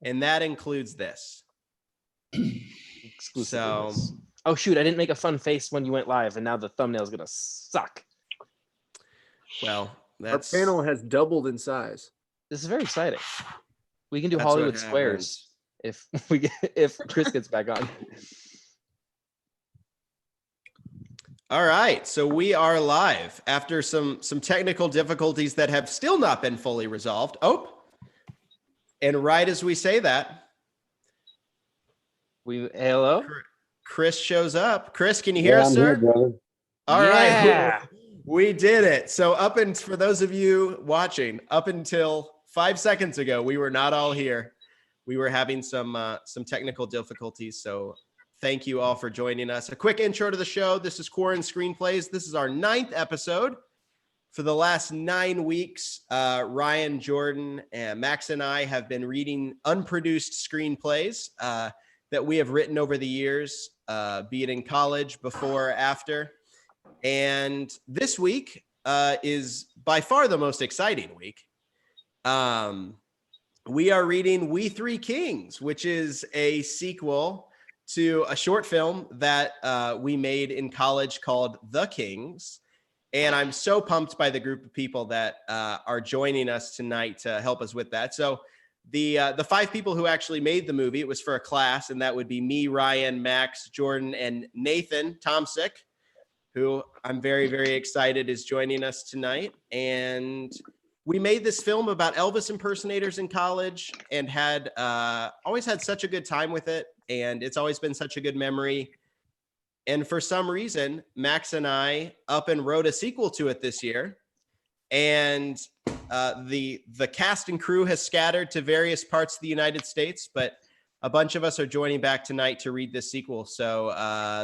and that includes this. Exclusive. So, oh shoot, I didn't make a fun face when you went live, and now the thumbnail is gonna suck. Well, our panel has doubled in size. This is very exciting. We can do Hollywood Squares if Chris gets back on. All right, so we are live after some technical difficulties that have still not been fully resolved. Oh, and right as we say that, hello, Chris shows up. Chris, can you hear us, sir? I'm here, brother. All right, we did it. So for those of you watching, up until 5 seconds ago, we were not all here. We were having some technical difficulties. So thank you all for joining us. A quick intro to the show. This is QUARANSCREENPLAYS. This is our 9th episode. For the last 9 weeks, Ryan, Jordan, and Max and I have been reading unproduced screenplays that we have written over the years, be it in college, before, or after. And this week is by far the most exciting week. We are reading We Three Kings, which is a sequel to a short film that we made in college called The Kings. And I'm so pumped by the group of people that are joining us tonight to help us with that. So the 5 people who actually made the movie, it was for a class, and that would be me, Ryan, Max, Jordan, and Nathan Tomsick, who I'm very, very excited is joining us tonight. And we made this film about Elvis impersonators in college and had always had such a good time with it. And it's always been such a good memory. And for some reason, Max and I up and wrote a sequel to it this year. And the cast and crew has scattered to various parts of the United States, but a bunch of us are joining back tonight to read this sequel. So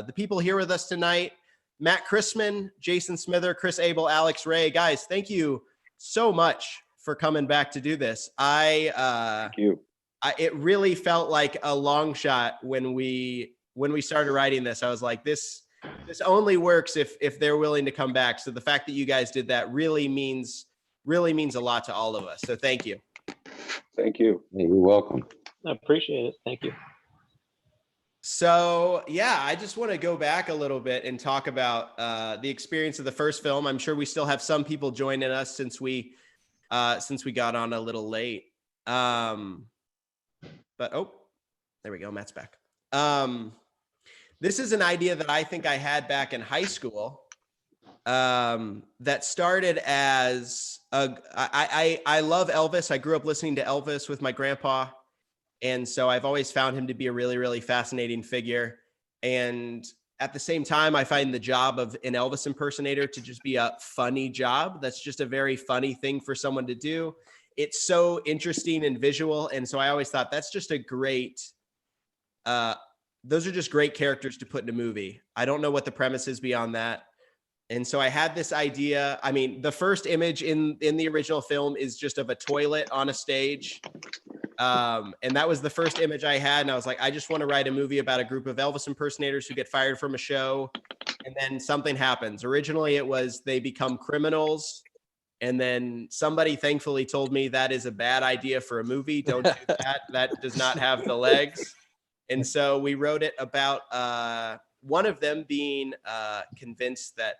the people here with us tonight, Matt Chrisman, Jason Smither, Chris Abel, Alex Ray. Guys, thank you so much for coming back to do this. Thank you. It really felt like a long shot when we started writing this. I was like, this only works if they're willing to come back. So the fact that you guys did that really means a lot to all of us. So thank you. Thank you. You're welcome. I appreciate it. Thank you. So yeah, I just want to go back a little bit and talk about the experience of the first film. I'm sure we still have some people joining us since we got on a little late. But there we go. Matt's back. This is an idea that I think I had back in high school. That started as I love Elvis. I grew up listening to Elvis with my grandpa. And so I've always found him to be a really, really fascinating figure. And at the same time, I find the job of an Elvis impersonator to just be a funny job. That's just a very funny thing for someone to do. It's so interesting and visual. And so I always thought that's just a great, those are just great characters to put in a movie. I don't know what the premise is beyond that. And so I had this idea. I mean, the first image in the original film is just of a toilet on a stage. And that was the first image I had. And I was like, I just want to write a movie about a group of Elvis impersonators who get fired from a show. And then something happens. Originally, it was they become criminals. And then somebody thankfully told me that is a bad idea for a movie. Don't do that. That does not have the legs. And so we wrote it about one of them being convinced that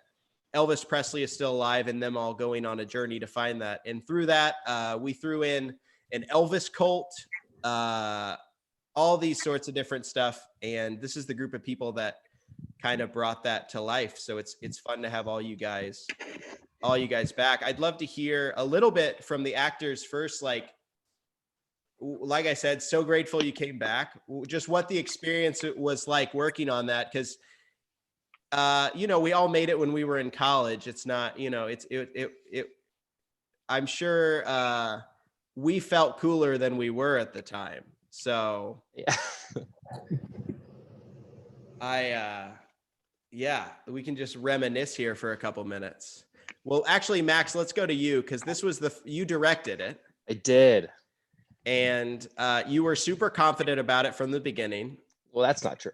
Elvis Presley is still alive and them all going on a journey to find that. And through that, we threw in an Elvis cult, all these sorts of different stuff. And this is the group of people that kind of brought that to life. So it's fun to have all you guys back. I'd love to hear a little bit from the actors first. Like I said, so grateful you came back. Just what the experience was like working on that. Cause we all made it when we were in college. It's not, I'm sure we felt cooler than we were at the time. So yeah, we can just reminisce here for a couple minutes. Well, actually, Max, let's go to you because this was you directed it. I did. And you were super confident about it from the beginning. Well, that's not true.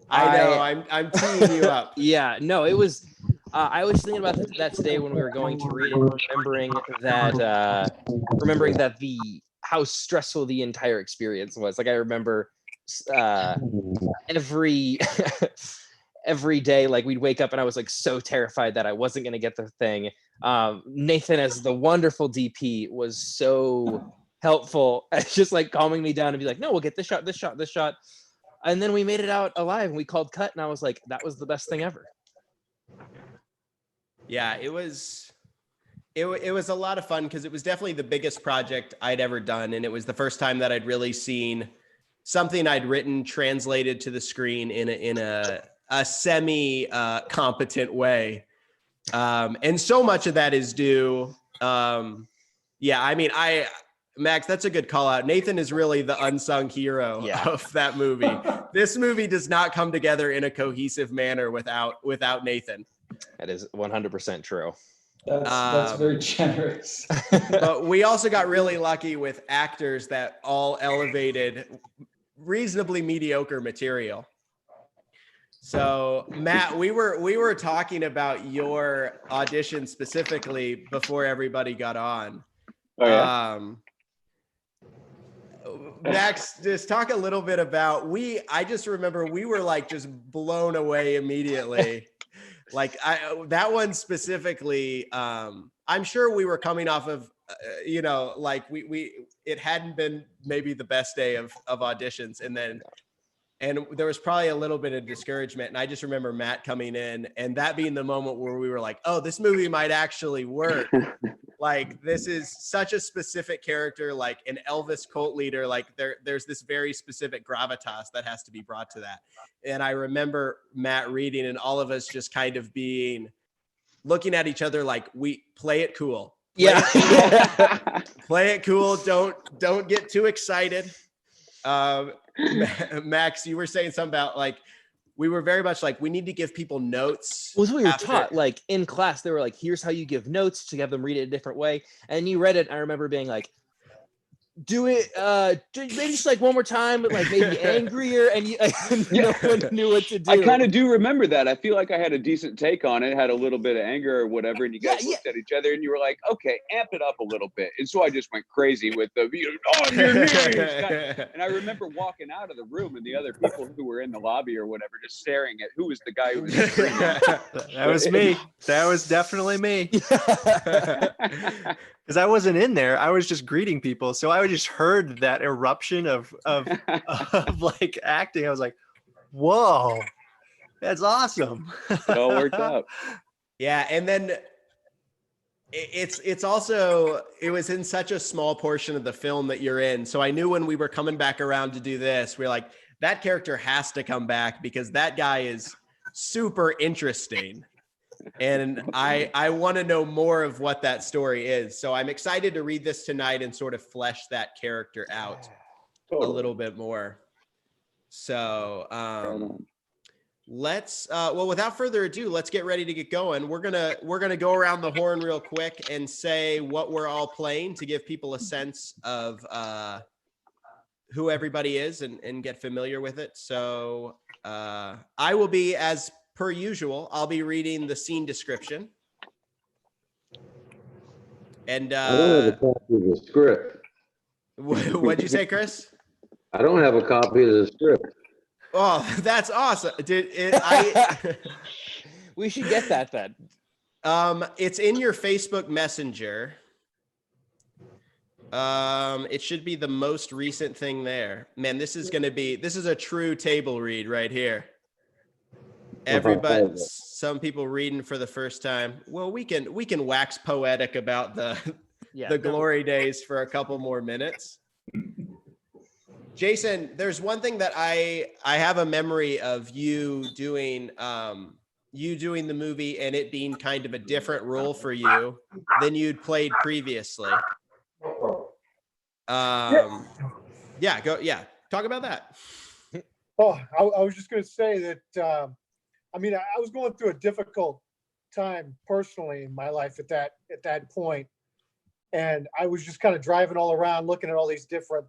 I know. I'm teeing you up. Yeah, no, it was. I was thinking about that today when we were going to read it, remembering that the how stressful the entire experience was. Like I remember every every day, like we'd wake up and I was like so terrified that I wasn't going to get the thing. Nathan, as the wonderful DP, was so helpful at just like calming me down and be like, no, we'll get this shot, this shot, this shot. And then we made it out alive and we called cut, and I was like, that was the best thing ever. Yeah, it was a lot of fun because it was definitely the biggest project I'd ever done. And it was the first time that I'd really seen something I'd written translated to the screen in a semi competent way. And so much of that is due. Yeah, I mean, Max, that's a good call out. Nathan is really the unsung hero of that movie. This movie does not come together in a cohesive manner without Nathan. That is 100% true. That's very generous. But we also got really lucky with actors that all elevated reasonably mediocre material. So Matt, we were talking about your audition specifically before everybody got on. Oh, yeah. Max, just talk a little bit about I just remember we were like just blown away immediately. Like that one specifically, I'm sure we were coming off of, like it hadn't been maybe the best day of auditions. And there was probably a little bit of discouragement. And I just remember Matt coming in and that being the moment where we were like, oh, this movie might actually work. Like, this is such a specific character, like an Elvis cult leader. Like there's this very specific gravitas that has to be brought to that. And I remember Matt reading and all of us just kind of looking at each other like, we play it cool. Play it cool. Don't get too excited. Max, you were saying something about like, we were very much like, we need to give people notes. Well, we were taught, like in class, they were like, here's how you give notes, to have them read it a different way. And you read it. I remember being like, do it maybe just like one more time, but like maybe angrier, and no one knew what to do. I kind of do remember that. I feel like I had a decent take on it, had a little bit of anger or whatever, and you guys looked at each other and you were like, okay, amp it up a little bit. And so I just went crazy with the on your knees. And I remember walking out of the room and the other people who were in the lobby or whatever just staring at who was the guy who was screaming. That was me. That was definitely me. Because I wasn't in there, I was just greeting people, so I just heard that eruption of like acting. I was like, "Whoa, that's awesome!" It all worked out. Yeah, and then it's also, it was in such a small portion of the film that you're in. So I knew when we were coming back around to do this, we're like, that character has to come back because that guy is super interesting. And I want to know more of what that story is. So I'm excited to read this tonight and sort of flesh that character out a little bit more. So let's well, without further ado, let's get ready to get going. We're gonna go around the horn real quick and say what we're all playing to give people a sense of who everybody is and get familiar with it. So I will be, as per usual, I'll be reading the scene description. And I don't have a copy of the script. What'd you say, Chris? I don't have a copy of the script. Oh, that's awesome. We should get that then. It's in your Facebook Messenger. It should be the most recent thing there. Man, this is a true table read right here. Everybody, some people reading for the first time. Well, we can wax poetic about the glory days for a couple more minutes. Jason, there's one thing that I have a memory of you doing the movie and it being kind of a different role for you than you'd played previously. Talk about that. Oh, I was just going to say that. I mean, I was going through a difficult time personally in my life at that point, and I was just kind of driving all around, looking at all these different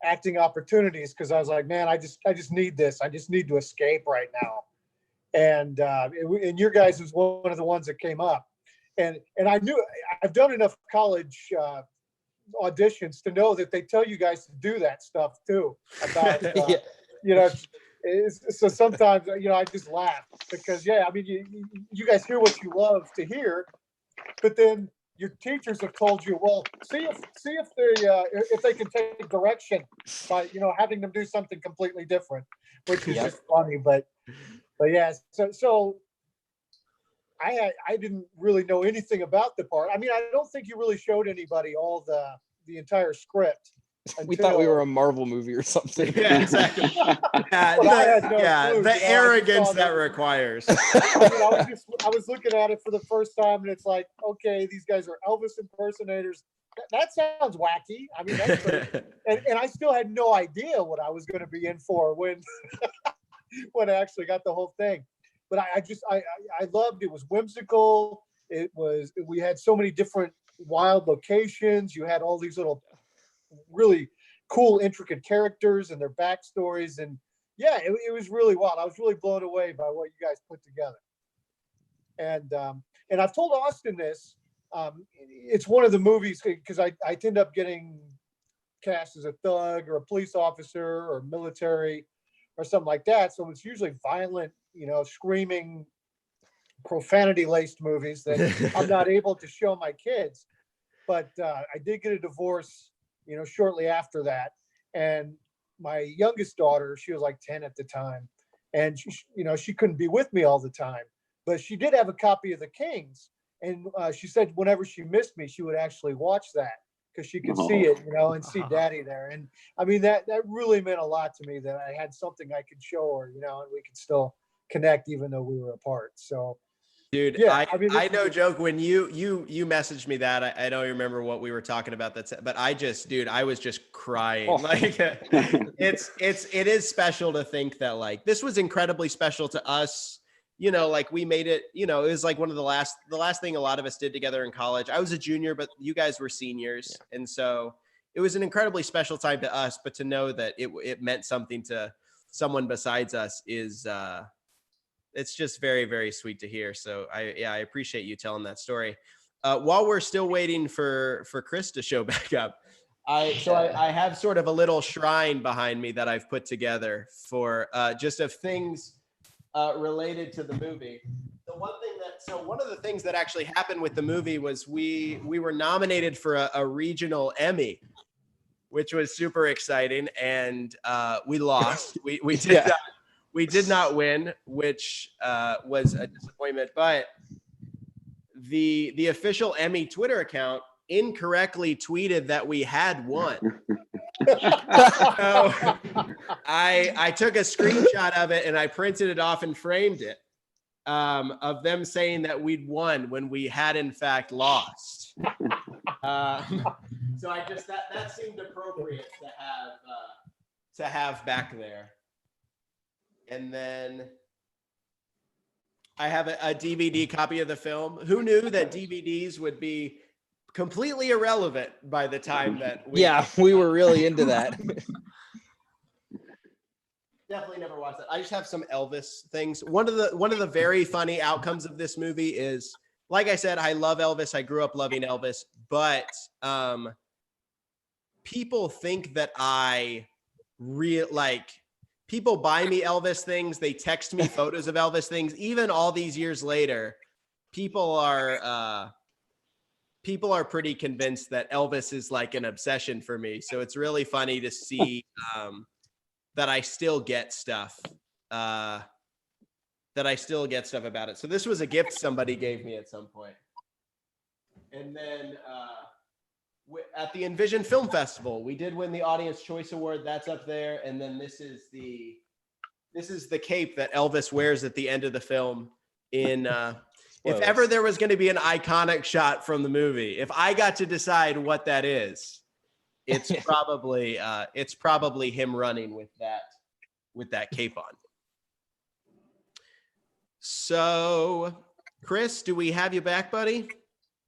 acting opportunities because I was like, man, I just need this. I just need to escape right now. And your guys was one of the ones that came up, and I knew I've done enough college auditions to know that they tell you guys to do that stuff too. About Yeah. you know, so sometimes I just laugh because I mean you guys hear what you love to hear, but then your teachers have told you, well, see if they can take direction by having them do something completely different, which is just funny. But yeah, so I didn't really know anything about the part. I mean, I don't think you really showed anybody all the entire script. We thought we were a Marvel movie or something. Yeah, exactly. The arrogance that requires. I was looking at it for the first time, and it's like, okay, these guys are Elvis impersonators. That sounds wacky. I mean, that's crazy. and I still had no idea what I was going to be in for when when I actually got the whole thing. But I loved it. Was whimsical. We had so many different wild locations. You had all these little really cool, intricate characters and their backstories. And it was really wild. I was really blown away by what you guys put together. And I've told Austin this. It's one of the movies because I end up getting cast as a thug or a police officer or military or something like that. So it's usually violent, screaming, profanity-laced movies that I'm not able to show my kids. But I did get a divorce, shortly after that. And my youngest daughter, she was like 10 at the time, and she couldn't be with me all the time, but she did have a copy of The Kings. And she said whenever she missed me, she would actually watch that because she could see it, and see Daddy there. And I mean, that really meant a lot to me that I had something I could show her, and we could still connect even though we were apart. So, dude, I no joke. When you messaged me that, I don't remember what we were talking about. But I was just crying. Like it is special to think that like this was incredibly special to us. Like we made it, it was like one of the last thing a lot of us did together in college. I was a junior, but you guys were seniors. Yeah. And so it was an incredibly special time to us, but to know that it meant something to someone besides us is, it's just very, very sweet to hear. So I appreciate you telling that story. While we're still waiting for Chris to show back up, I have sort of a little shrine behind me that I've put together for just of things related to the movie. One of the things that actually happened with the movie was we were nominated for a regional Emmy, which was super exciting, and we lost. We did not win, which was a disappointment. But the official Emmy Twitter account incorrectly tweeted that we had won. So I took a screenshot of it and I printed it off and framed it, of them saying that we'd won when we had in fact lost. So I just that seemed appropriate to have back there. And then I have a DVD copy of the film. Who knew that DVDs would be completely irrelevant by the time that we were really into that. Definitely never watched that. I just have some Elvis things. One of the very funny outcomes of this movie is, like I said, I love Elvis. I grew up loving Elvis, but people think that people buy me Elvis things. They text me photos of Elvis things. Even all these years later, people are pretty convinced that Elvis is like an obsession for me. So it's really funny to see that I still get stuff. That I still get stuff about it. So this was a gift somebody gave me at some point. And then at the Envision Film Festival, we did win the Audience Choice Award. That's up there. And then this is the cape that Elvis wears at the end of the film in if ever there was going to be an iconic shot from the movie, if I got to decide what that is, it's probably him running with that cape on. So, Chris, do we have you back, buddy?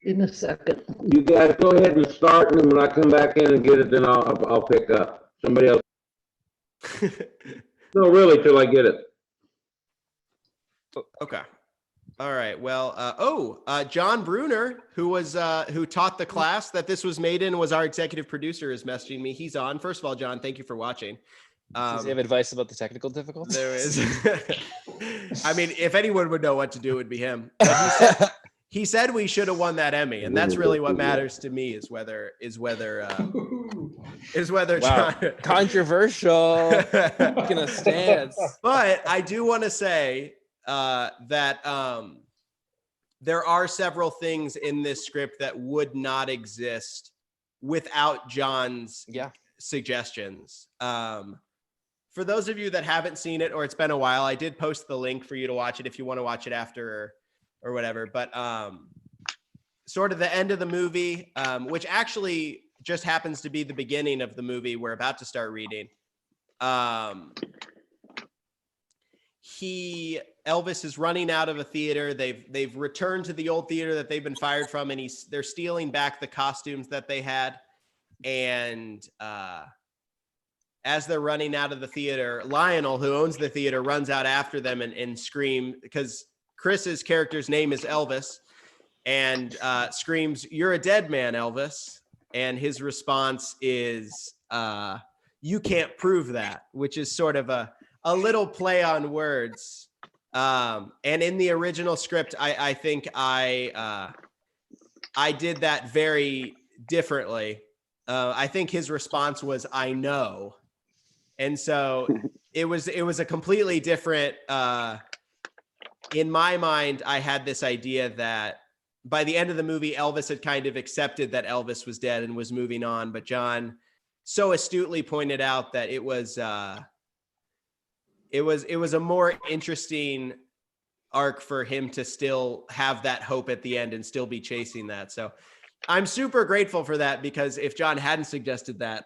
In a second. You guys go ahead and start, and when I come back in and get it, then I'll pick up. Somebody else. No, really, till I get it. Okay. All right. Well, John Bruner, who taught the class that this was made in, was our executive producer, is messaging me. He's on. First of all, John, thank you for watching. Does he have advice about the technical difficulties? There is. I mean, if anyone would know what to do, it would be him. But he said we should have won that Emmy, and that's really what matters to me is whether Wow. John Controversial. Taking a stance. But I do want to say that there are several things in this script that would not exist without John's suggestions. For those of you that haven't seen it or it's been a while, I did post the link for you to watch it if you want to watch it after or whatever. But sort of the end of the movie, which actually just happens to be the beginning of the movie we're about to start reading. Elvis is running out of a theater. They've returned to the old theater that they've been fired from, and they're stealing back the costumes that they had. And as they're running out of the theater, Lionel, who owns the theater, runs out after them and scream, because Chris's character's name is Elvis, and screams, "You're a dead man, Elvis." And his response is, "You can't prove that," which is sort of a little play on words. And in the original script, I think I did that very differently. I think his response was, "I know." And so it was a completely different, in my mind, I had this idea that by the end of the movie, Elvis had kind of accepted that Elvis was dead and was moving on. But John so astutely pointed out that it was a more interesting arc for him to still have that hope at the end and still be chasing that. So I'm super grateful for that, because if John hadn't suggested that,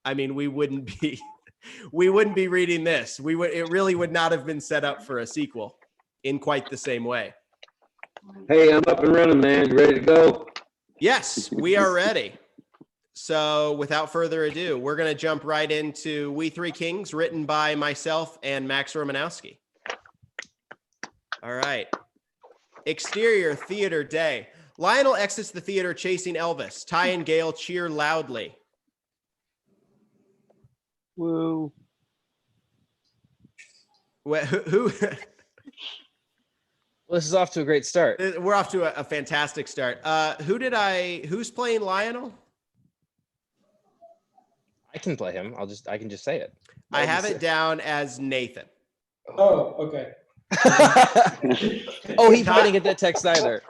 I mean, we wouldn't be reading this. It really would not have been set up for a sequel in quite the same way. Hey, I'm up and running, man. You ready to go? Yes, we are ready. So without further ado, we're going to jump right into We Three Kings, written by myself and Max Romanowski. All right. Exterior theater day. Lionel exits the theater chasing Elvis. Ty and Gail cheer loudly. Woo. Who? Well, this is off to a great start. We're off to a fantastic start. Who's playing Lionel? I can play him. I can just say it. I have it down as Nathan. Oh, okay. Oh, he probably didn't get that text either.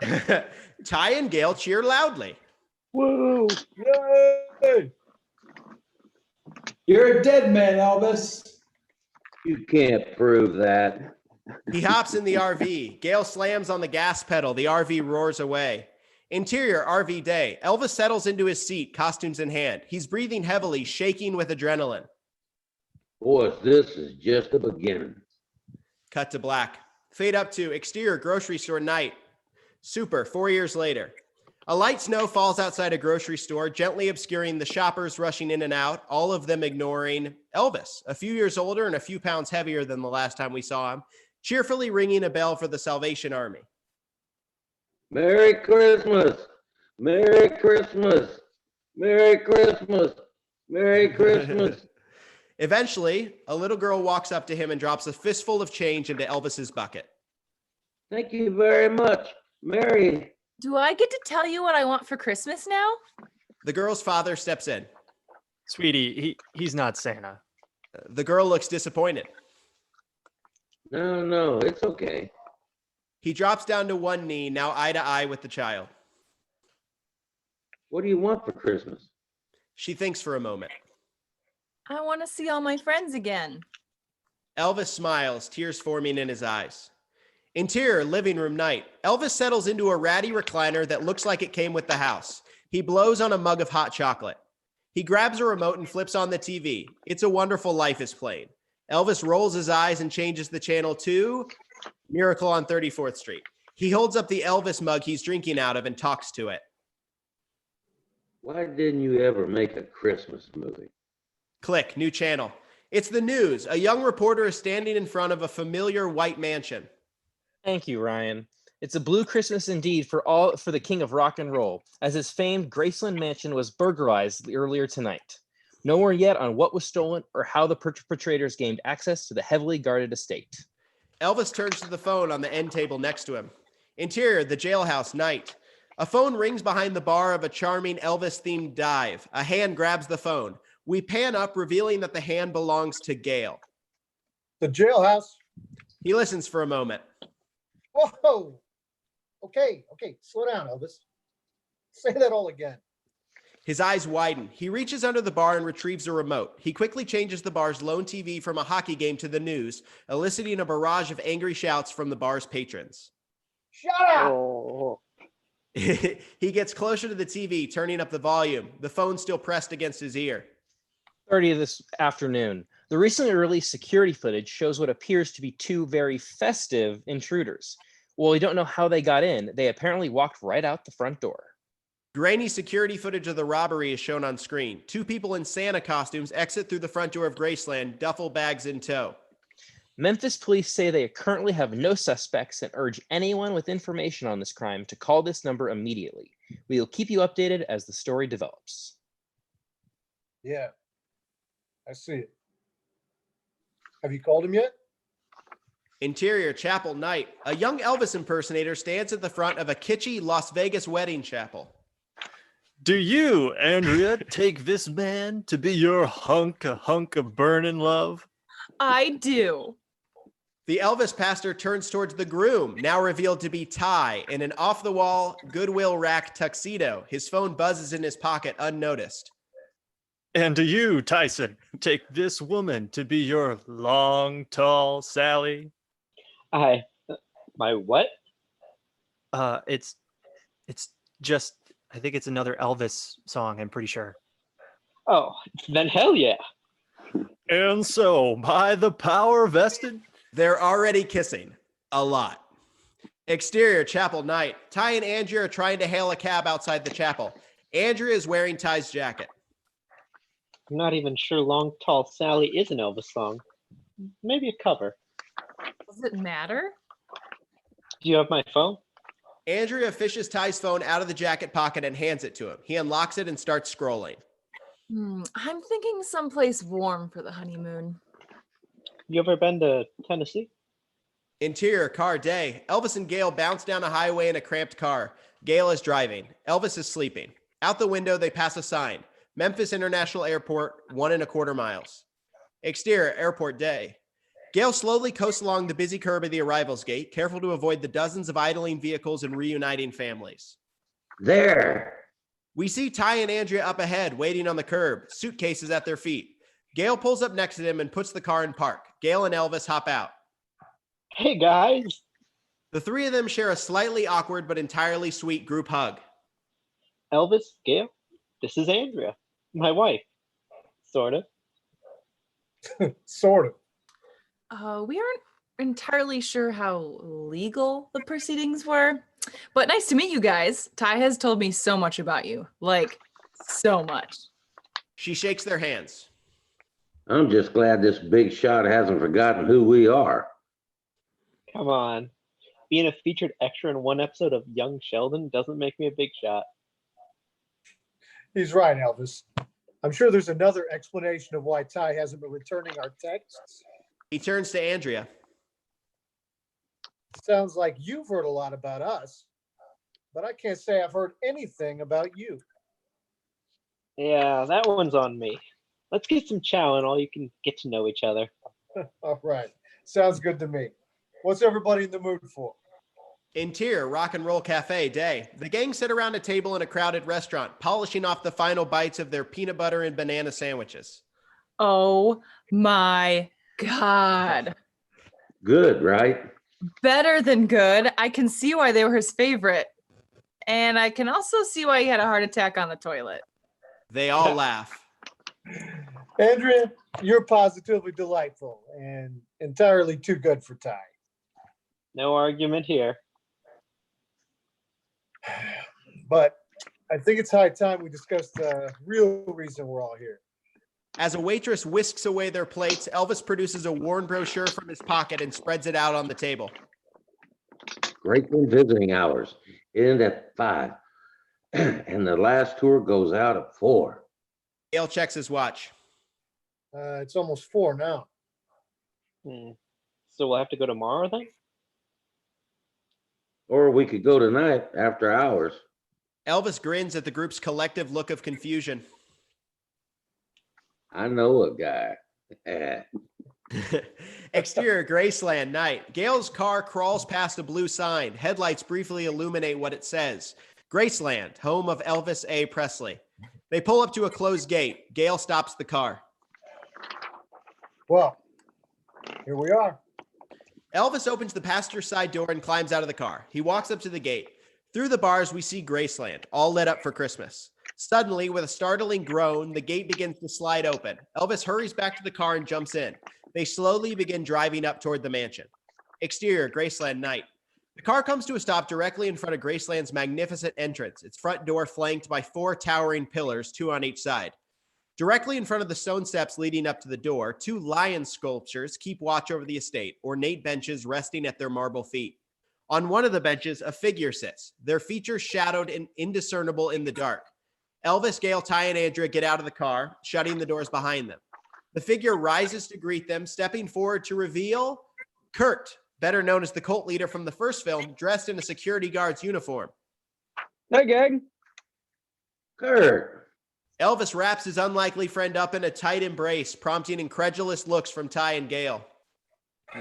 Ty and Gail cheer loudly. Woo! Yay! You're a dead man, Elvis. You can't prove that. He hops in the RV. Gail slams on the gas pedal. The RV roars away. Interior RV day. Elvis settles into his seat, costumes in hand. He's breathing heavily, shaking with adrenaline. Boys, this is just the beginning. Cut to black. Fade up to exterior grocery store night. Super, 4 years later. A light snow falls outside a grocery store, gently obscuring the shoppers rushing in and out, all of them ignoring Elvis, a few years older and a few pounds heavier than the last time we saw him, cheerfully ringing a bell for the Salvation Army. Merry Christmas! Merry Christmas! Merry Christmas! Merry Christmas! Eventually, a little girl walks up to him and drops a fistful of change into Elvis's bucket. Thank you very much, Mary. Do I get to tell you what I want for Christmas now? The girl's father steps in. Sweetie, he's not Santa. The girl looks disappointed. No, it's okay. He drops down to one knee, now eye to eye with the child. What do you want for Christmas? She thinks for a moment. I want to see all my friends again. Elvis smiles, tears forming in his eyes. Interior living room night. Elvis settles into a ratty recliner that looks like it came with the house. He blows on a mug of hot chocolate. He grabs a remote and flips on the TV. It's a Wonderful Life is playing. Elvis rolls his eyes and changes the channel to Miracle on 34th Street. He holds up the Elvis mug he's drinking out of and talks to it. Why didn't you ever make a Christmas movie? Click, new channel. It's the news. A young reporter is standing in front of a familiar white mansion. Thank you, Ryan. It's a blue Christmas indeed for the king of rock and roll, as his famed Graceland mansion was burglarized earlier tonight. No word yet on what was stolen or how the perpetrators gained access to the heavily guarded estate. Elvis turns to the phone on the end table next to him. Interior, the jailhouse, night. A phone rings behind the bar of a charming Elvis-themed dive. A hand grabs the phone. We pan up, revealing that the hand belongs to Gale. The jailhouse. He listens for a moment. Whoa. Okay. Slow down, Elvis. Say that all again. His eyes widen. He reaches under the bar and retrieves a remote. He quickly changes the bar's lone TV from a hockey game to the news, eliciting a barrage of angry shouts from the bar's patrons. Shut up! Oh. He gets closer to the TV, turning up the volume, the phone still pressed against his ear. 30 this afternoon. The recently released security footage shows what appears to be two very festive intruders. While we don't know how they got in, they apparently walked right out the front door. Grainy security footage of the robbery is shown on screen. Two people in Santa costumes exit through the front door of Graceland, duffel bags in tow. Memphis police say they currently have no suspects and urge anyone with information on this crime to call this number immediately. We will keep you updated as the story develops. Yeah, I see it. Have you called him yet? Interior, chapel, night. A young Elvis impersonator stands at the front of a kitschy Las Vegas wedding chapel. Do you, Andrea, take this man to be your hunk of burning love? I do. The Elvis pastor turns towards the groom, now revealed to be Ty, in an off-the-wall Goodwill rack tuxedo. His phone buzzes in his pocket unnoticed. And do you, Tyson, take this woman to be your long, tall Sally? My what? It's just, I think it's another Elvis song, I'm pretty sure. Oh, then hell yeah. And so, by the power vested... They're already kissing. A lot. Exterior, chapel, night. Ty and Andrea are trying to hail a cab outside the chapel. Andrea is wearing Ty's jacket. I'm not even sure Long Tall Sally is an Elvis song. Maybe a cover. Does it matter? Do you have my phone? Andrea fishes Ty's phone out of the jacket pocket and hands it to him. He unlocks it and starts scrolling. I'm thinking someplace warm for the honeymoon. You ever been to Tennessee? Interior, car, day. Elvis and Gale bounce down a highway in a cramped car. Gale is driving. Elvis is sleeping. Out the window, they pass a sign. Memphis International Airport, 1.25 miles. Exterior, airport, day. Gale slowly coasts along the busy curb of the arrivals gate, careful to avoid the dozens of idling vehicles and reuniting families. There. We see Ty and Andrea up ahead, waiting on the curb, suitcases at their feet. Gale pulls up next to them and puts the car in park. Gale and Elvis hop out. Hey guys. The three of them share a slightly awkward but entirely sweet group hug. Elvis, Gail, this is Andrea, my wife. Sort of. Sort of. We aren't entirely sure how legal the proceedings were, but nice to meet you guys. Ty has told me so much about you, like so much. She shakes their hands. I'm just glad this big shot hasn't forgotten who we are. Come on. Being a featured extra in one episode of Young Sheldon doesn't make me a big shot. He's right, Elvis. I'm sure there's another explanation of why Ty hasn't been returning our texts. He turns to Andrea. Sounds like you've heard a lot about us, but I can't say I've heard anything about you. Yeah, that one's on me. Let's get some chow and all you can get to know each other. All right. Sounds good to me. What's everybody in the mood for? Interior, rock and roll cafe, day. The gang sit around a table in a crowded restaurant, polishing off the final bites of their peanut butter and banana sandwiches. Oh my God. Good, right? Better than good. I can see why they were his favorite. And I can also see why he had a heart attack on the toilet. They all laugh. Andrea, you're positively delightful and entirely too good for Ty. No argument here. But I think it's high time we discuss the real reason we're all here. As a waitress whisks away their plates, Elvis produces a worn brochure from his pocket and spreads it out on the table. Graceland visiting hours end at 5, and the last tour goes out at 4. Gale checks his watch. It's almost 4 now. So we'll have to go tomorrow then? Or we could go tonight after hours. Elvis grins at the group's collective look of confusion. I know a guy. Exterior Graceland night. Gale's car crawls past a blue sign. Headlights briefly illuminate what it says. Graceland, home of Elvis A. Presley. They pull up to a closed gate. Gale stops the car. Well, here we are. Elvis opens the passenger side door and climbs out of the car. He walks up to the gate. Through the bars, we see Graceland, all lit up for Christmas. Suddenly, with a startling groan, the gate begins to slide open. Elvis hurries back to the car and jumps in. They slowly begin driving up toward the mansion. Exterior, Graceland night. The car comes to a stop directly in front of Graceland's magnificent entrance, its front door flanked by 4 towering pillars, 2 on each side. Directly in front of the stone steps leading up to the door, 2 lion sculptures keep watch over the estate, ornate benches resting at their marble feet. On one of the benches, a figure sits, their features shadowed and indiscernible in the dark. Elvis, Gale, Ty, and Andrea get out of the car, shutting the doors behind them. The figure rises to greet them, stepping forward to reveal Kurt, better known as the cult leader from the first film, dressed in a security guard's uniform. Hey, gang. Kurt. Elvis wraps his unlikely friend up in a tight embrace, prompting incredulous looks from Ty and Gale.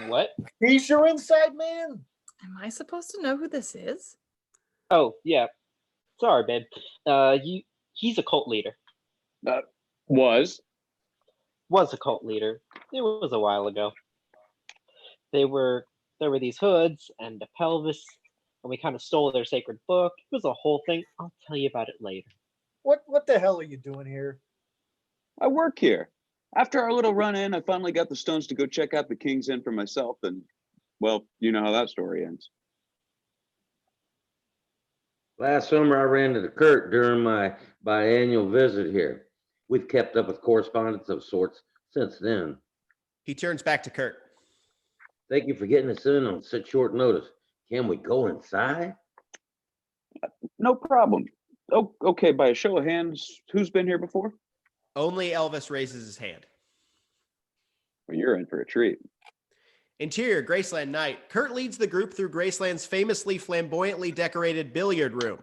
What? He's your inside man? Am I supposed to know who this is? Oh, yeah. Sorry, babe. He's a cult leader. Was A cult leader. It was a while ago. There were these hoods and a pelvis, and we kind of stole their sacred book. It was a whole thing. I'll tell you about it later. What the hell are you doing here? I work here. After our little run in, I finally got the stones to go check out the King's Inn for myself, and well, you know how that story ends. Last summer, I ran into Kurt during my biannual visit here. We've kept up with correspondence of sorts since then. He turns back to Kurt. Thank you for getting us in on such short notice. Can we go inside? No problem. Oh, okay, by a show of hands, who's been here before? Only Elvis raises his hand. Well, you're in for a treat. Interior, Graceland night. Kurt leads the group through Graceland's famously flamboyantly decorated billiard room.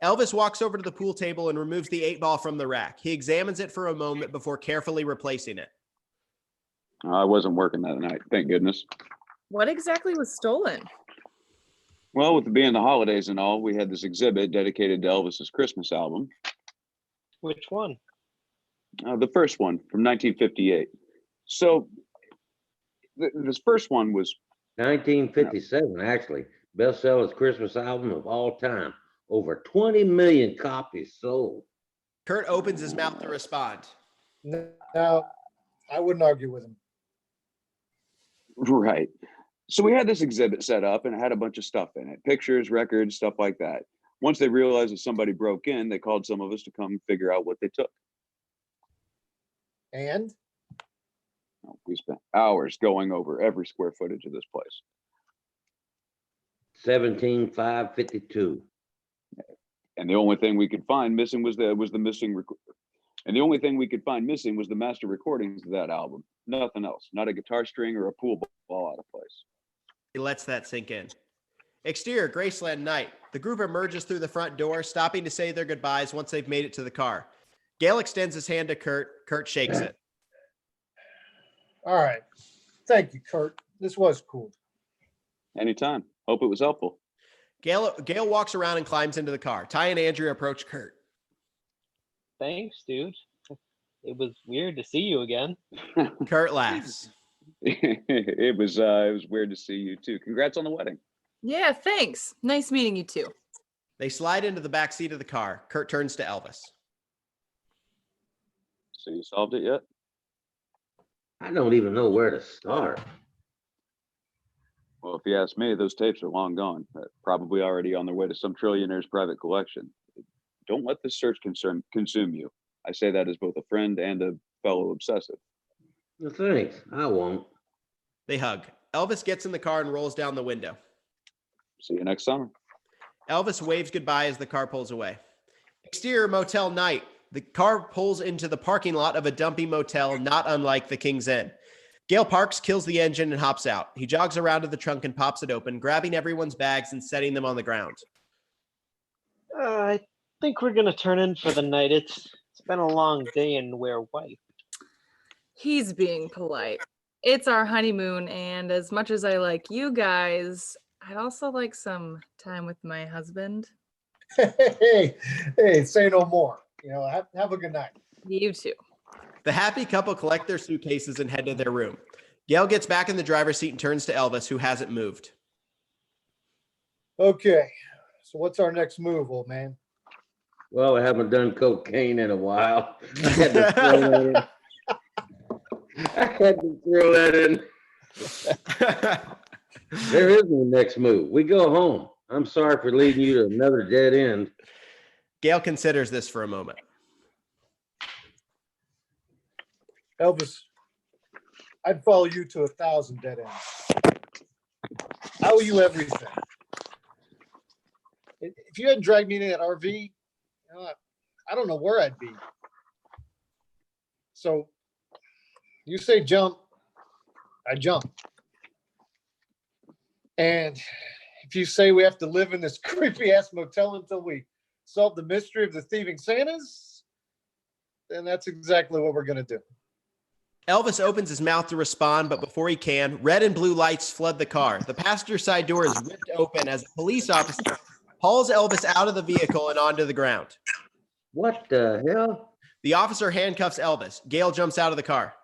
Elvis walks over to the pool table and removes the 8-ball from the rack. He examines it for a moment before carefully replacing it. I wasn't working that night, thank goodness. What exactly was stolen? Well, with it being the holidays and all, we had this exhibit dedicated to Elvis's Christmas album. Which one? The first one from 1958. So this first one was 1957, actually. Bestseller's Christmas album of all time. Over 20 million copies sold. Kurt opens his mouth to respond. Now, I wouldn't argue with him. right. So we had this exhibit set up and it had a bunch of stuff in it, pictures, records, stuff like that. Once they realized that somebody broke in, they called some of us to come figure out what they took. And? We spent hours going over every square footage of this place. 17,552. And the only thing we could find missing was the missing and the only thing we could find missing was the master recordings of that album. Nothing else. Not a guitar string or a pool ball out of place. He lets that sink in. Exterior, Graceland night. The group emerges through the front door, stopping to say their goodbyes once they've made it to the car. Gale extends his hand to Kurt. Kurt shakes it. All right. Thank you, Kurt. This was cool. Anytime. Hope it was helpful. Gale walks around and climbs into the car. Ty and Andrea approach Kurt. Thanks, dude. It was weird to see you again. Kurt laughs. It was weird to see you too. Congrats on the wedding. Yeah, thanks. Nice meeting you too. They slide into the back seat of the car. Kurt turns to Elvis. So you solved it yet? I don't even know where to start. Well, if you ask me, those tapes are long gone. Probably already on their way to some trillionaire's private collection. Don't let this search consume you. I say that as both a friend and a fellow obsessive. Well, thanks. I won't. They hug. Elvis gets in the car and rolls down the window. See you next summer. Elvis waves goodbye as the car pulls away. Exterior motel night. The car pulls into the parking lot of a dumpy motel, not unlike the King's Inn. Gale parks, kills the engine, and hops out. He jogs around to the trunk and pops it open, grabbing everyone's bags and setting them on the ground. I think we're gonna turn in for the night. It's been a long day and we're white. He's being polite. It's our honeymoon, and as much as I like you guys, I'd also like some time with my husband. Hey, say no more. Have a good night. You too. The happy couple collect their suitcases and head to their room. Gail gets back in the driver's seat and turns to Elvis, who hasn't moved. Okay, so what's our next move, old man? Well, I haven't done cocaine in a while. I had to throw that in. There is no next move. We go home. I'm sorry for leading you to another dead end. Gail considers this for a moment. Elvis, I'd follow you to 1,000 dead ends. I owe you everything. If you hadn't dragged me into that RV, I don't know where I'd be. So you say jump, I jump. And if you say we have to live in this creepy ass motel until we solve the mystery of the thieving Santas, then that's exactly what we're going to do. Elvis opens his mouth to respond, but before he can, red and blue lights flood the car. The passenger side door is ripped open as a police officer hauls Elvis out of the vehicle and onto the ground. What the hell? The officer handcuffs Elvis. Gail jumps out of the car.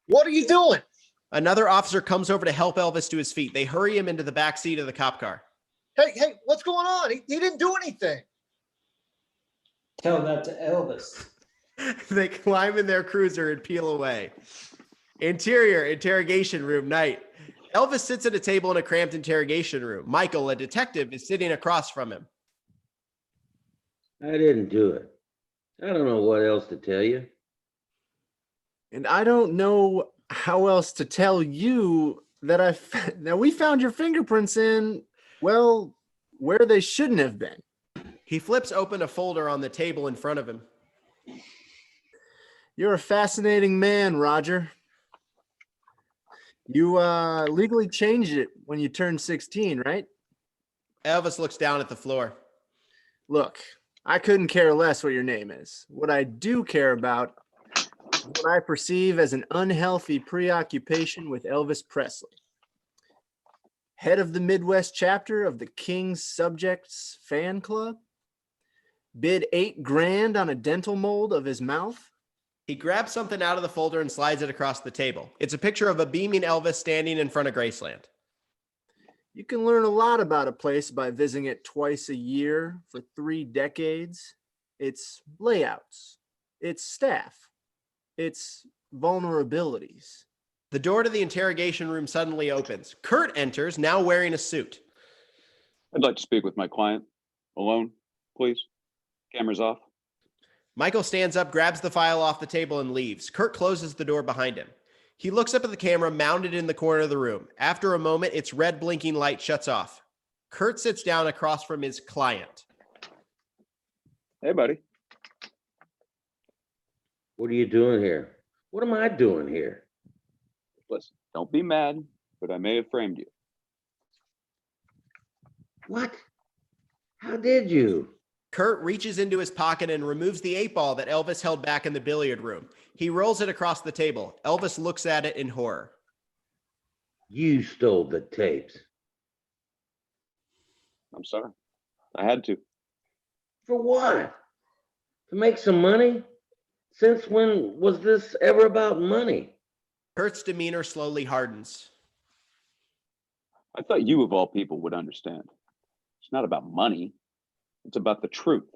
What are you doing? Another officer comes over to help Elvis to his feet. They hurry him into the back seat of the cop car. Hey, what's going on? He didn't do anything. Tell that to Elvis. They climb in their cruiser and peel away. Interior interrogation room night. Elvis sits at a table in a cramped interrogation room. Michael, a detective, is sitting across from him. I didn't do it. I don't know what else to tell you. And I don't know how else to tell you that now we found your fingerprints in, well, where they shouldn't have been. He flips open a folder on the table in front of him. You're a fascinating man, Roger. You legally changed it when you turned 16, right? Elvis looks down at the floor. Look, I couldn't care less what your name is. What I do care about is what I perceive as an unhealthy preoccupation with Elvis Presley. Head of the Midwest chapter of the King's Subjects Fan Club. Bid $8 grand on a dental mold of his mouth. He grabs something out of the folder and slides it across the table. It's a picture of a beaming Elvis standing in front of Graceland. You can learn a lot about a place by visiting it twice a year for 3 decades. Its layouts, its staff, its vulnerabilities. The door to the interrogation room suddenly opens. Kurt enters, now wearing a suit. I'd like to speak with my client. Alone, please. Cameras off. Michael stands up, grabs the file off the table, and leaves. Kurt closes the door behind him. He looks up at the camera mounted in the corner of the room. After a moment, its red blinking light shuts off. Kurt sits down across from his client. Hey, buddy. What are you doing here? What am I doing here? Listen, don't be mad, but I may have framed you. What? How did you? Kurt reaches into his pocket and removes the 8-ball that Elvis held back in the billiard room. He rolls it across the table. Elvis looks at it in horror. You stole the tapes. I'm sorry. I had to. For what? To make some money? Since when was this ever about money? Kurt's demeanor slowly hardens. I thought you, of all people, would understand. It's not about money. It's about the truth.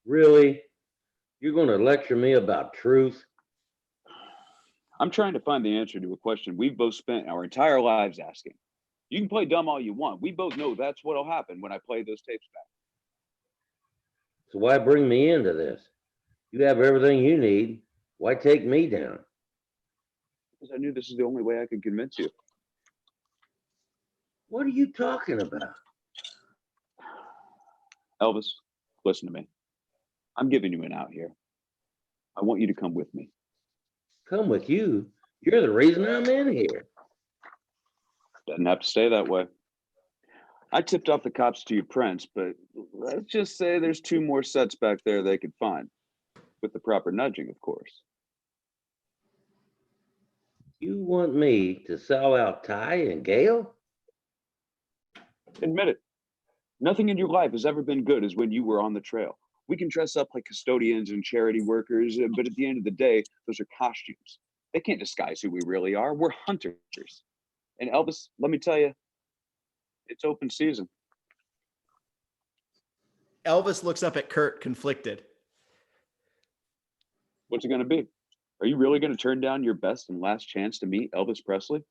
Really? You're going to lecture me about truth? I'm trying to find the answer to a question we've both spent our entire lives asking. You can play dumb all you want. We both know that's what'll happen when I play those tapes back. So why bring me into this? You have everything you need. Why take me down? Because I knew this is the only way I could convince you. What are you talking about? Elvis, listen to me. I'm giving you an out here. I want you to come with me. Come with you. You're the reason I'm in here. Doesn't have to stay that way. I tipped off the cops to your prints, but let's just say there's 2 more sets back there they could find. With the proper nudging, of course. You want me to sell out Ty and Gail? Admit it. Nothing in your life has ever been good as when you were on the trail. We can dress up like custodians and charity workers, but at the end of the day, those are costumes. They can't disguise who we really are. We're hunters. And Elvis, let me tell you, it's open season. Elvis looks up at Kurt, conflicted. What's it going to be? Are you really going to turn down your best and last chance to meet Elvis Presley?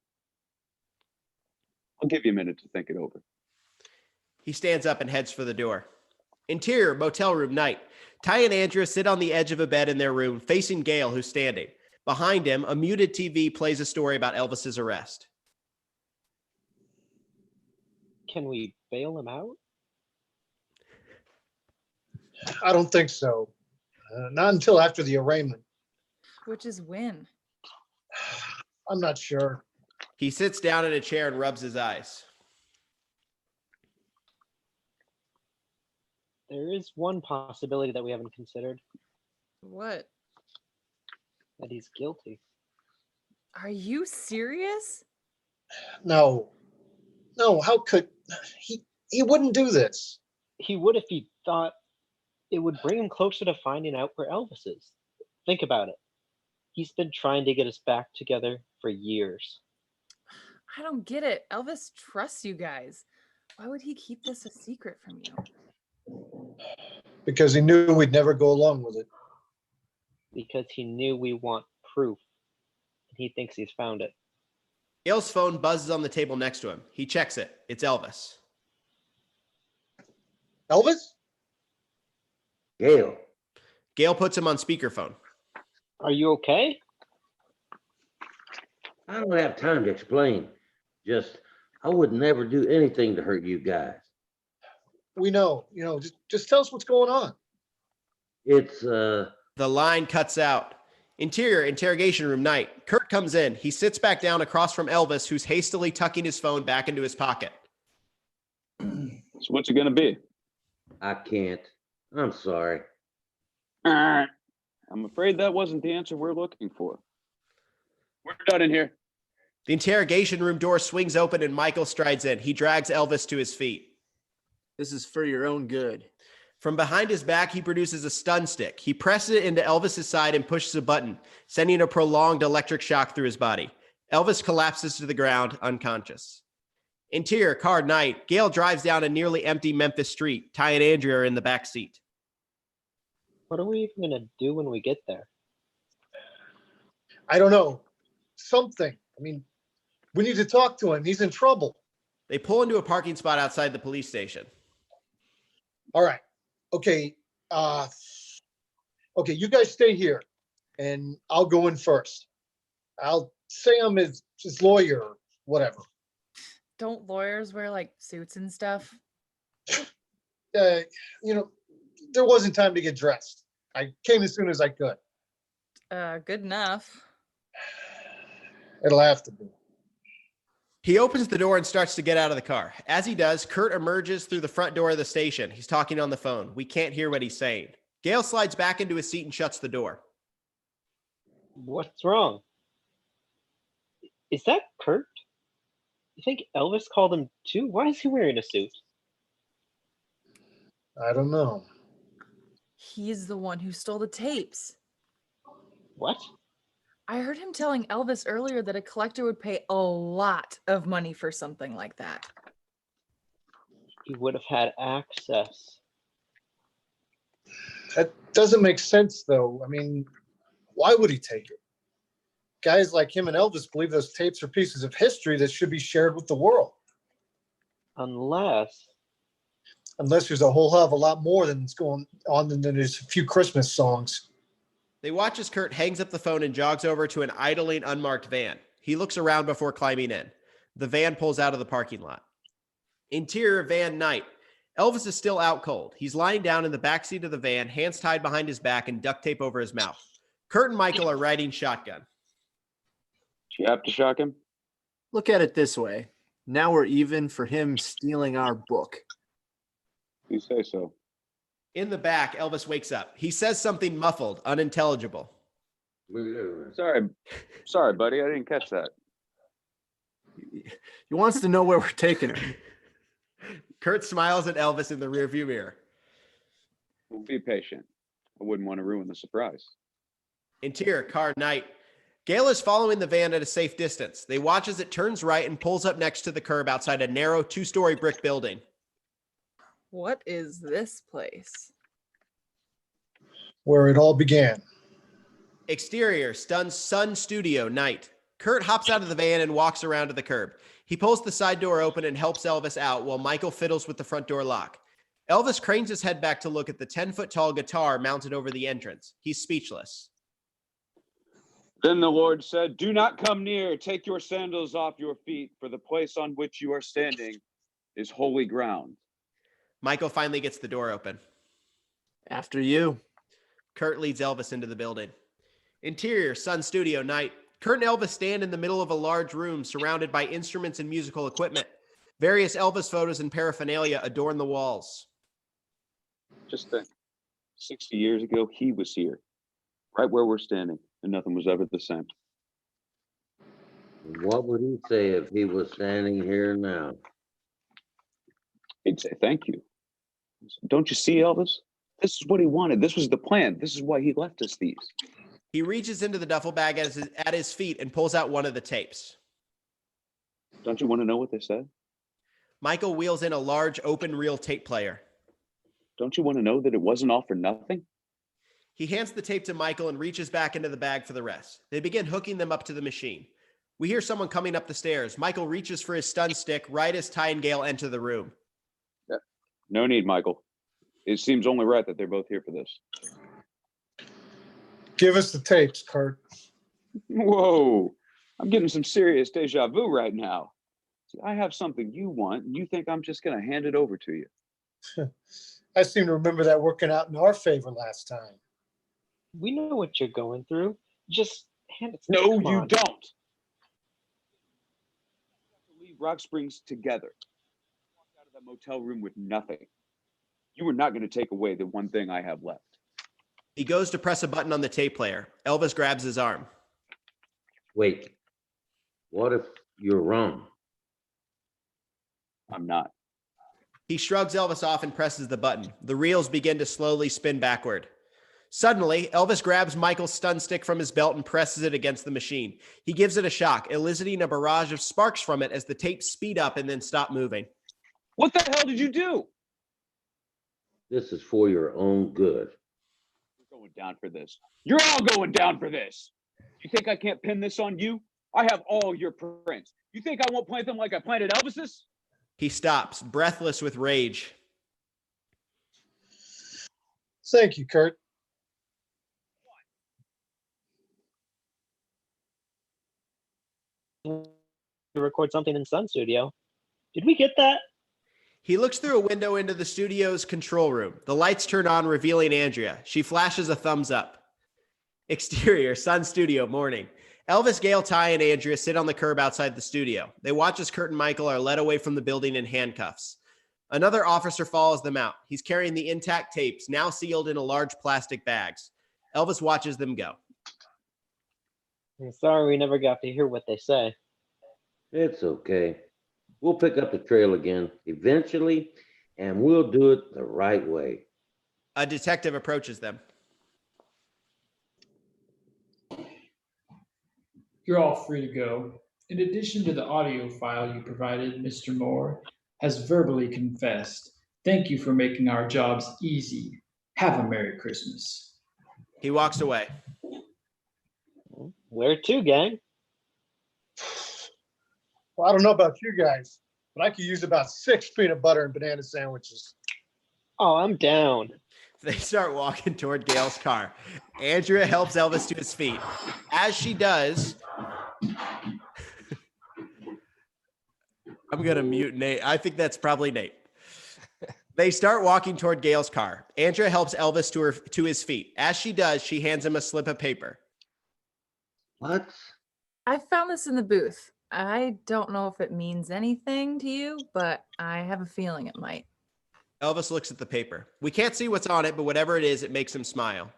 I'll give you a minute to think it over. He stands up and heads for the door. Interior, motel room, night. Ty and Andrea sit on the edge of a bed in their room, facing Gail, who's standing. Behind him, a muted TV plays a story about Elvis's arrest. Can we bail him out? I don't think so. Not until after the arraignment. Which is when? I'm not sure. He sits down in a chair and rubs his eyes. There is one possibility that we haven't considered, What? that he's guilty. Are you serious? No. No, how could he wouldn't do this. He would if he thought it would bring him closer to finding out where Elvis is. Think about it. He's been trying to get us back together for years. I don't get it. Elvis trusts you guys. Why would he keep this a secret from you? Because he knew we'd never go along with it. Because he knew we want proof. And he thinks he's found it. Gail's phone buzzes on the table next to him. He checks it. It's Elvis. Elvis? Gail. Gail puts him on speakerphone. Are you okay? I don't have time to explain. Just, I would never do anything to hurt you guys. We know. Just tell us what's going on. It's, The line cuts out. Interior, interrogation room, night. Kurt comes in. He sits back down across from Elvis, who's hastily tucking his phone back into his pocket. So what's it going to be? I can't. I'm sorry. I'm afraid that wasn't the answer we're looking for. We're done in here. The interrogation room door swings open and Michael strides in. He drags Elvis to his feet. This is for your own good. From behind his back, he produces a stun stick. He presses it into Elvis's side and pushes a button, sending a prolonged electric shock through his body. Elvis collapses to the ground, unconscious. Interior, car, night. Gail drives down a nearly empty Memphis street. Ty and Andrea are in the back seat. What are we even going to do when we get there? I don't know. Something. I mean, we need to talk to him. He's in trouble. They pull into a parking spot outside the police station. All right. Okay. Okay, you guys stay here and I'll go in first. I'll say I'm his lawyer or whatever. Don't lawyers wear like suits and stuff? There wasn't time to get dressed. I came as soon as I could. Good enough. It'll have to be. He opens the door and starts to get out of the car. As he does, Kurt emerges through the front door of the station. He's talking on the phone. We can't hear what he's saying. Gail slides back into his seat and shuts the door. What's wrong? Is that Kurt? You think Elvis called him too? Why is he wearing a suit? I don't know. He's the one who stole the tapes. What? I heard him telling Elvis earlier that a collector would pay a lot of money for something like that. He would have had access. That doesn't make sense, though. I mean, why would he take it? Guys like him and Elvis believe those tapes are pieces of history that should be shared with the world. Unless There's a whole hell of a lot more than's going on than there's a few Christmas songs. They watch as Kurt hangs up the phone and jogs over to an idling, unmarked van. He looks around before climbing in. The van pulls out of the parking lot. Interior van, night. Elvis is still out cold. He's lying down in the backseat of the van, hands tied behind his back and duct tape over his mouth. Kurt and Michael are riding shotgun. Do you have to shock him? Look at it this way. Now we're even for him stealing our book. You say so. In the back, Elvis wakes up. He says something muffled, unintelligible. Sorry, buddy. I didn't catch that. He wants to know where we're taking him. Kurt smiles at Elvis in the rearview mirror. Well, be patient. I wouldn't want to ruin the surprise. Interior, car, night. Gail is following the van at a safe distance. They watch as it turns right and pulls up next to the curb outside a narrow 2-story brick building. What is this place? Where it all began. Exterior, Sun Studio, night. Kurt hops out of the van and walks around to the curb. He pulls the side door open and helps Elvis out while Michael fiddles with the front door lock. Elvis cranes his head back to look at the 10-foot-tall guitar mounted over the entrance. He's speechless. Then the Lord said, "Do not come near. Take your sandals off your feet, for the place on which you are standing is holy ground." Michael finally gets the door open. After you. Kurt leads Elvis into the building. Interior, Sun Studio, night. Kurt and Elvis stand in the middle of a large room surrounded by instruments and musical equipment. Various Elvis photos and paraphernalia adorn the walls. Just think, 60 years ago, he was here, right where we're standing, and nothing was ever the same. What would he say if he was standing here now? He'd say, "Thank you. Don't you see, Elvis? This is what he wanted. This was the plan. This is why he left us these." He reaches into the duffel bag at his feet and pulls out one of the tapes. Don't you want to know what they said? Michael wheels in a large open reel tape player. Don't you want to know that it wasn't all for nothing? He hands the tape to Michael and reaches back into the bag for the rest. They begin hooking them up to the machine. We hear someone coming up the stairs. Michael reaches for his stun stick right as Ty and Gail enter the room. No need, Michael. It seems only right that they're both here for this. Give us the tapes, Kurt. Whoa, I'm getting some serious deja vu right now. See, I have something you want, and you think I'm just going to hand it over to you. I seem to remember that working out in our favor last time. We know what you're going through. Just hand it to No, me. Come you on. don't. Leave Rock Springs together. Walk out of that motel room with nothing. You are not going to take away the one thing I have left. He goes to press a button on the tape player. Elvis grabs his arm. Wait, what if you're wrong? I'm not. He shrugs Elvis off and presses the button. The reels begin to slowly spin backward. Suddenly, Elvis grabs Michael's stun stick from his belt and presses it against the machine. He gives it a shock, eliciting a barrage of sparks from it as the tapes speed up and then stop moving. What the hell did you do? This is for your own good. You're going down for this. You're all going down for this. You think I can't pin this on you? I have all your prints. You think I won't plant them like I planted Elvis's? He stops, breathless with rage. Thank you, Kurt. To record something in Sun Studio. Did we get that? He looks through a window into the studio's control room. The lights turn on, revealing Andrea. She flashes a thumbs up. Exterior, Sun Studio, morning. Elvis, Gail, Ty, and Andrea sit on the curb outside the studio. They watch as Kurt and Michael are led away from the building in handcuffs. Another officer follows them out. He's carrying the intact tapes, now sealed in a large plastic bags. Elvis watches them go. I'm sorry we never got to hear what they say. It's okay. We'll pick up the trail again eventually, and we'll do it the right way. A detective approaches them. You're all free to go. In addition to the audio file you provided, Mr. Moore has verbally confessed. Thank you for making our jobs easy. Have a Merry Christmas. He walks away. Where to, gang? Well, I don't know about you guys, but I could use about 6 peanut butter and banana sandwiches. Oh, I'm down. They start walking toward Gail's car. Andrea helps Elvis to his feet. As she does, I'm going to mute Nate. I think that's probably Nate. They start walking toward Gail's car. Andrea helps Elvis to his feet. As she does, she hands him a slip of paper. What? I found this in the booth. I don't know if it means anything to you, but I have a feeling it might. Elvis looks at the paper. We can't see what's on it, but whatever it is, it makes him smile.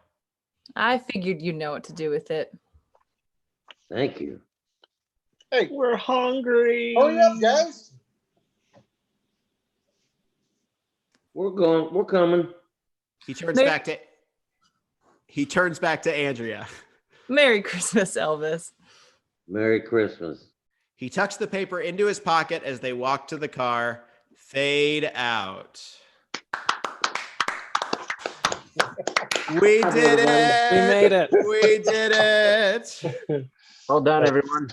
I figured you'd know what to do with it. Thank you. Hey, We're hungry. hurry up, guys. We're going. We're coming. He turns back to Andrea. Merry Christmas, Elvis. Merry Christmas. He tucks the paper into his pocket as they walk to the car. Fade out. We did it. We made it. We did it. Well done, everyone.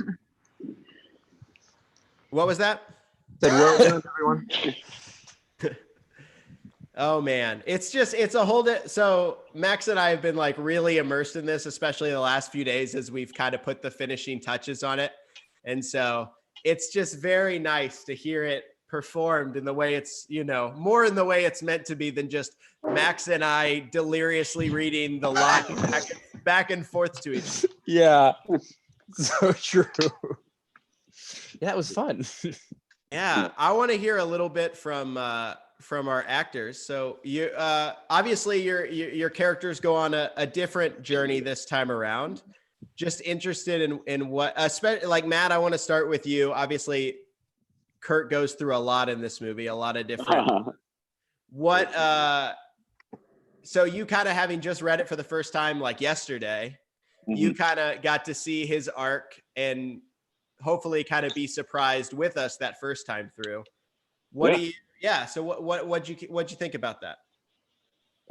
What was that? Said well done, everyone. Oh man, it's a whole so Max and I have been like really immersed in this, especially the last few days as we've kind of put the finishing touches on it. And so it's just very nice to hear it performed in the way it's, more in the way it's meant to be than just Max and I deliriously reading the line back and forth to each other. Yeah. So true. Yeah, it was fun. Yeah, I want to hear a little bit from our actors. So you obviously your characters go on a different journey this time around. Just interested in what, like Matt, I want to start with you. Obviously, Kurt goes through a lot in this movie, a lot of different. So you kind of having just read it for the first time, like yesterday, you kind of got to see his arc and hopefully kind of be surprised with us that first time through. So what'd you think about that?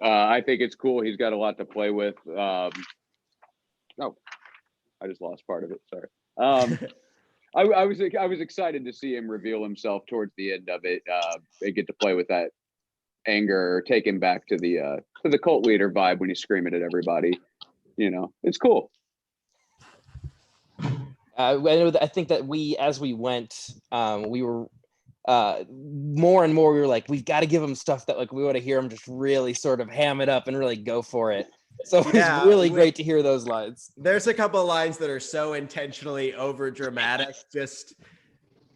I think it's cool. He's got a lot to play with. I just lost part of it. Sorry. I was excited to see him reveal himself towards the end of it. They get to play with that anger, or take him back to the cult leader vibe when he's screaming at everybody. It's cool. I think that as we went, we were more and more, we were like, we've got to give him stuff that like we want to hear him just really sort of ham it up and really go for it. So it's really great to hear those lines. There's a couple of lines that are so intentionally over dramatic. Just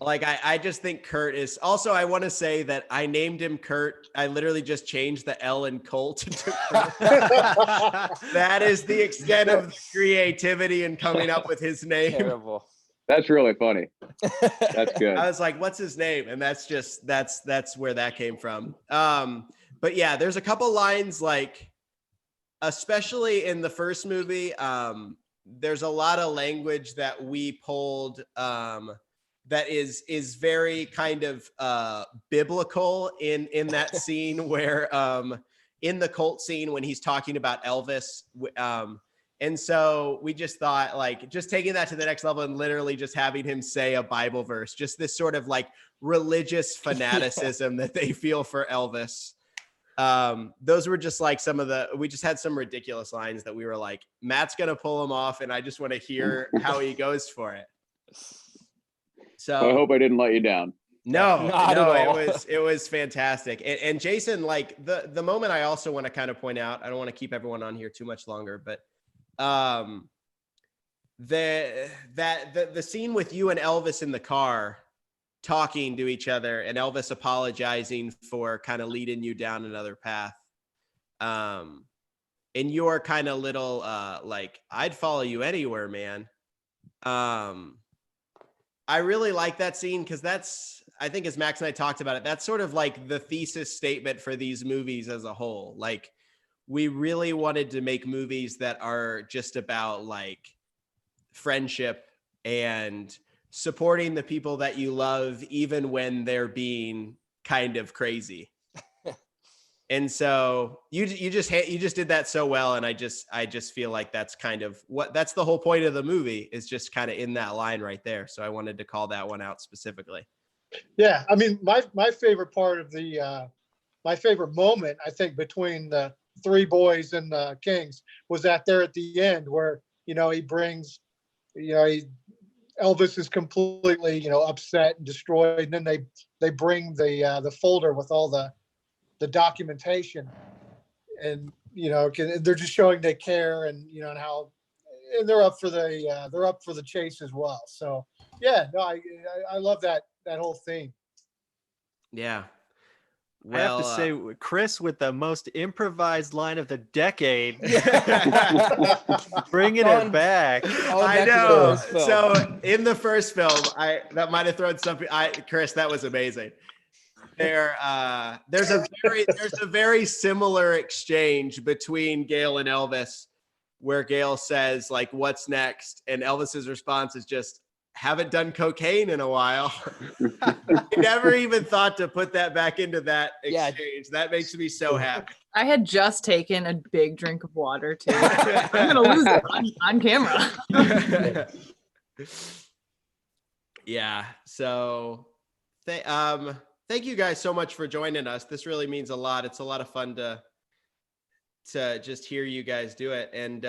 like I just think Kurt is also, I want to say that I named him Kurt. I literally just changed the L in Colt to Kurt. That is the extent of the creativity in coming up with his name. Terrible. That's really funny. That's good. I was like, what's his name? And that's where that came from. But yeah, there's a couple lines like, especially in the first movie, there's a lot of language that we pulled that is very kind of biblical in that scene where in the cult scene when he's talking about Elvis. And so we just thought like just taking that to the next level and literally just having him say a Bible verse, just this sort of like religious fanaticism that they feel for Elvis. Those were just like we just had some ridiculous lines that we were like, Matt's going to pull them off. And I just want to hear how he goes for it. So I hope I didn't let you down. No, it was fantastic. And Jason, like the moment I also want to kind of point out, I don't want to keep everyone on here too much longer, but the scene with you and Elvis in the car talking to each other and Elvis apologizing for kind of leading you down another path. And your kind of little like, I'd follow you anywhere, man. I really like that scene because I think as Max and I talked about it, that's sort of like the thesis statement for these movies as a whole. Like we really wanted to make movies that are just about like friendship and supporting the people that you love, even when they're being kind of crazy. And so you just did that so well. And I just feel like that's kind of that's the whole point of the movie is just kind of in that line right there. So I wanted to call that one out specifically. Yeah. I mean, my favorite part of my favorite moment, I think, between the three boys and the Kings was that there at the end where, he brings, Elvis is completely, upset and destroyed. And then they bring the folder with all the the documentation, and they're just showing they care, and and how, and they're up for the chase as well. So yeah, no, I love that whole theme. Yeah. I have to Well, say, Chris with the most improvised line of the decade, bringing Gone- it back. Going I back to the know. first film. So in the first film, that might have thrown something. Chris, that was amazing. There's a very similar exchange between Gail and Elvis, where Gail says, like, "What's next?" and Elvis's response is just, "Haven't done cocaine in a while." I never even thought to put that back into that Yeah. exchange. That makes me so happy. I had just taken a big drink of water too. I'm gonna lose it on camera. Yeah. So, thank you guys so much for joining us. This really means a lot. It's a lot of fun to just hear you guys do it, and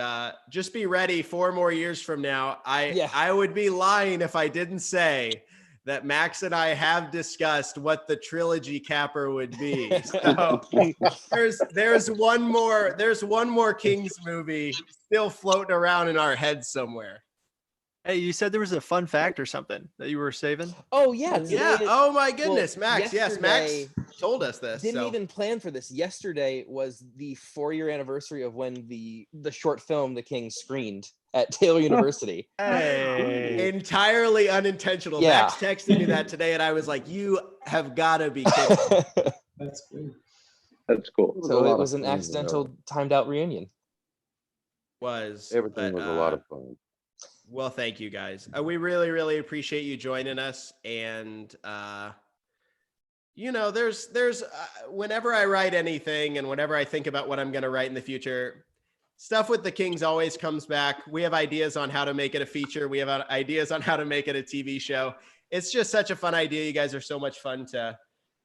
just be ready 4 more years from now. I would be lying if I didn't say that Max and I have discussed what the trilogy capper would be. So there's one more Kings movie still floating around in our heads somewhere. Hey, you said there was a fun fact or something that you were saving? Oh yeah, Yeah. today- Oh my goodness, well, Max. Yes, Max yesterday- told us this. Didn't so. even plan for this. Yesterday was the 4-year anniversary of when the short film The King screened at Taylor University. Hey. Entirely unintentional. Yeah. Max texted me that today, and I was like, "You have got to be kidding." That's great. That's cool. So it was an accidental timed out reunion. Everything was a lot of fun. Well, thank you guys. We really, really appreciate you joining us. And there's whenever I write anything, and whenever I think about what I'm going to write in the future, stuff with the Kings always comes back. We have ideas on how to make it a feature. We have ideas on how to make it a TV show. It's just such a fun idea. You guys are so much fun to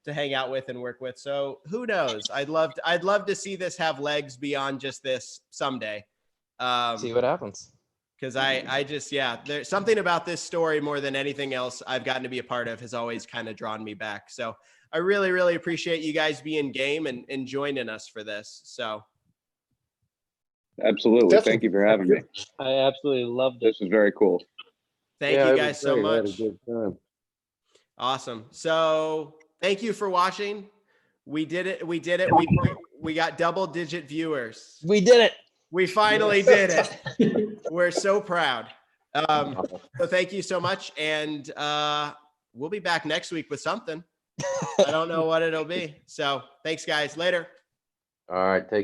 hang out with and work with. So who knows? I'd love to see this have legs beyond just this someday. See what happens. Because I just, there's something about this story more than anything else I've gotten to be a part of has always kind of drawn me back. So I really, really appreciate you guys being game and joining us for this. So. Absolutely. Definitely. Thank you for having me. I absolutely loved it. This was very cool. Thank Yeah, you it guys was so great. I had a much. good time. Awesome. So thank you for watching. We did it. We got double-digit viewers. We did it. We finally did it. We're so proud. So thank you so much. And we'll be back next week with something. I don't know what it'll be. So thanks, guys. Later. All right, take